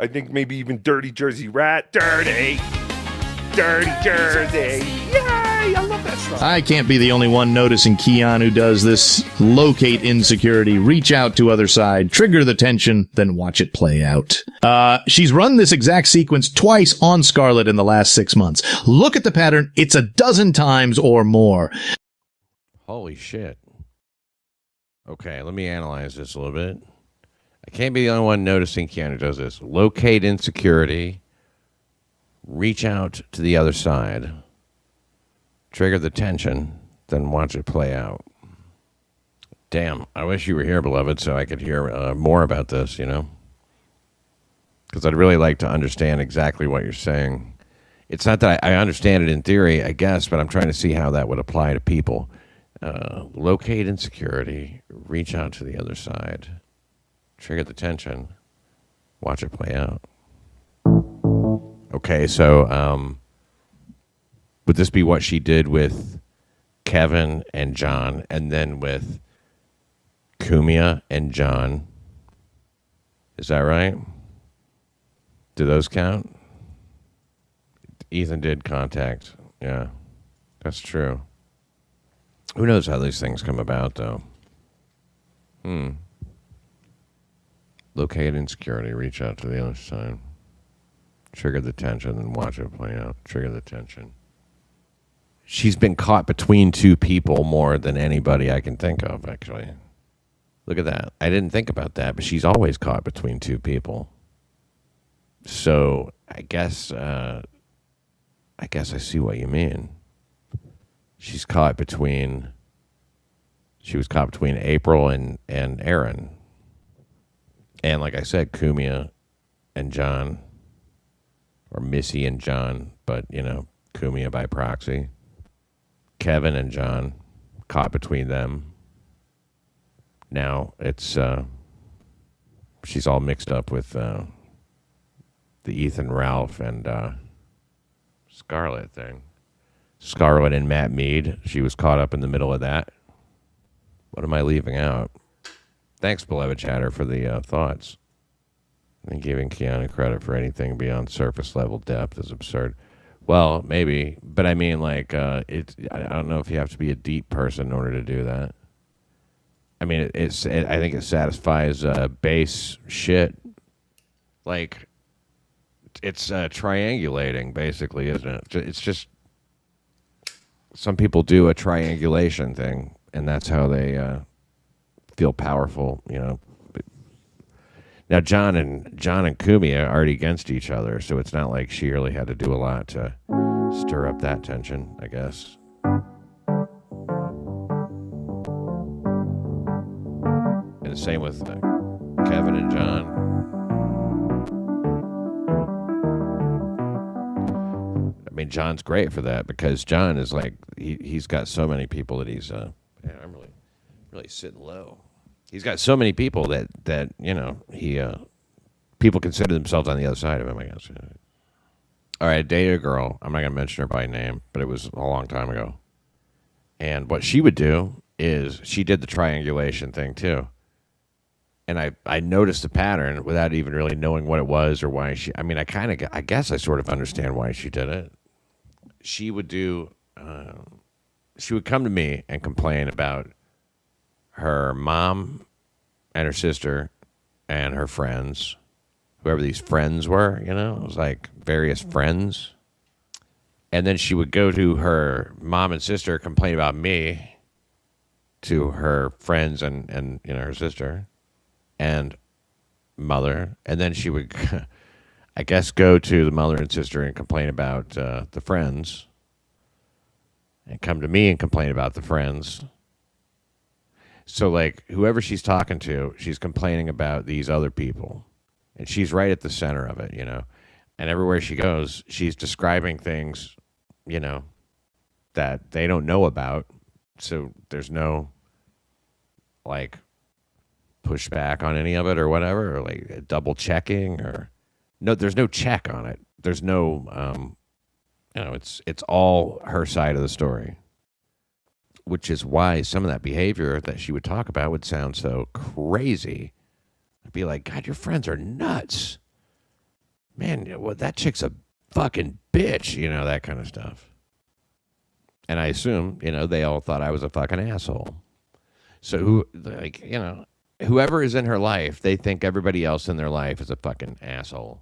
I think maybe even Dirty Jersey Rat. Dirty Jersey. Yay! I love that song. I can't be the only one noticing Keanu does this. Locate insecurity, reach out to other side, trigger the tension, then watch it play out. She's run this exact sequence twice on Scarlett in the last 6 months. Look at the pattern. It's a dozen times or more. Holy shit. Okay, let me analyze this a little bit. I can't be the only one noticing Keanu does this. Locate insecurity. Reach out to the other side. Trigger the tension. Then watch it play out. Damn, I wish you were here, beloved, so I could hear more about this, you know? Because I'd really like to understand exactly what you're saying. It's not that I understand it in theory, I guess, but I'm trying to see how that would apply to people. Locate insecurity. Reach out to the other side. Trigger the tension. Watch it play out. Okay, so would this be what she did with Kevin and John, and then with Kumia and John? Is that right? Do those count? Ethan did contact. Yeah, that's true. Who knows how these things come about, though? Locate insecurity, reach out to the other side. Trigger the tension and watch it play out. Trigger the tension. She's been caught between two people more than anybody I can think of, actually. Look at that. I didn't think about that, but she's always caught between two people. So I guess I see what you mean. She was caught between April and Aaron. And like I said, Kumia and John, or Missy and John, but, you know, Kumia by proxy. Kevin and John, caught between them. Now it's, she's all mixed up with the Ethan, Ralph, and Scarlett thing. Scarlett and Matt Mead, she was caught up in the middle of that. What am I leaving out? Thanks, beloved chatter, for the thoughts. And giving Keanu credit for anything beyond surface level depth is absurd. Well, maybe, but I mean, like, I don't know if you have to be a deep person in order to do that. I mean, I think it satisfies base shit. Like, it's triangulating, basically, isn't it? It's just some people do a triangulation thing, and that's how they feel powerful, you know. Now, John and Kumia are already against each other, so it's not like she really had to do a lot to stir up that tension, I guess. And the same with Kevin and John. I mean, John's great for that because John is like, he's got so many people that he's, man, I'm really sitting low. He's got so many people that you know, people consider themselves on the other side of him, I guess. All right, I dated a girl. I'm not going to mention her by name, but it was a long time ago. And what she would do is she did the triangulation thing too. And I noticed the pattern without even really knowing what it was or why she, I mean, I guess I sort of understand why she did it. She would she would come to me and complain about her mom and her sister and her friends, whoever these friends were, you know, it was like various friends. And then she would go to her mom and sister, complain about me to her friends and you know, her sister and mother. And then she would, I guess, go to the mother and sister and complain about the friends, and come to me and complain about the friends. So, like, whoever she's talking to, she's complaining about these other people. And she's right at the center of it, you know. And everywhere she goes, she's describing things, you know, that they don't know about. So there's no, like, pushback on any of it or whatever, or, like, double checking or... No, there's no check on it. There's no, you know, it's all her side of the story. Which is why some of that behavior that she would talk about would sound so crazy. I'd be like, God, your friends are nuts. man, well, that chick's a fucking bitch, you know, that kind of stuff. And I assume, you know, they all thought I was a fucking asshole. So, you know, whoever is in her life, they think everybody else in their life is a fucking asshole.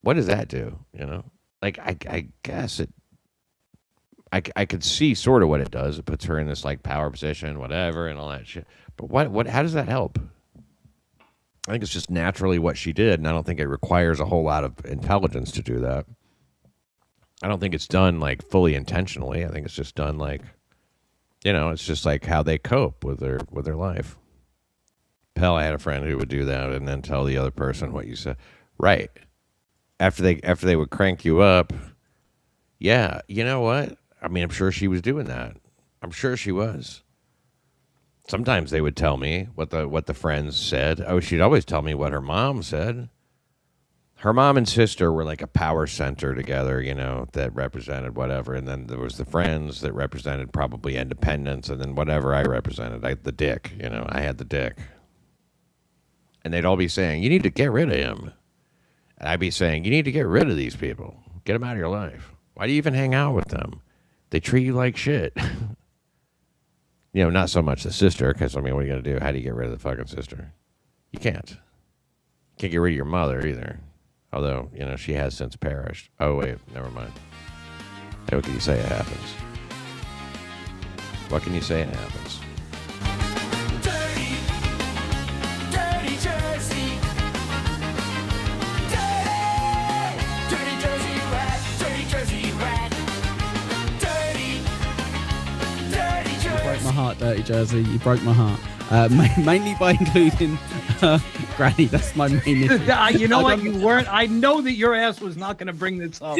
What does that do, you know? Like, I guess I could see sort of what it does. It puts her in this, like, power position, whatever, and all that shit. But how does that help? I think it's just naturally what she did, and I don't think it requires a whole lot of intelligence to do that. I don't think it's done, like, fully intentionally. I think it's just done, like, you know, it's just like how they cope with their life. Hell, I had a friend who would do that and then tell the other person what you said. Right. After they would crank you up, yeah, you know what? I mean, I'm sure she was doing that. I'm sure she was. Sometimes they would tell me what the friends said. Oh, she'd always tell me what her mom said. Her mom and sister were like a power center together, you know, that represented whatever. And then there was the friends that represented probably independence. And then whatever I represented, the dick, you know, I had the dick. And they'd all be saying, you need to get rid of him. And I'd be saying, you need to get rid of these people. Get them out of your life. Why do you even hang out with them? They treat you like shit. You know, not so much the sister, because, I mean, what are you going to do? How do you get rid of the fucking sister? You can't. Can't get rid of your mother either. Although, you know, she has since perished. Oh, wait, never mind. Hey, what can you say it happens? What can you say it happens? Dirty, dirty Jersey. Dirty Jersey rat, dirty Jersey rat. Dirty, dirty Jersey. You broke my heart, Dirty Jersey. You broke my heart. Mainly by including Granny. That's my main issue. You know what? You weren't. I know that your ass was not going to bring this up.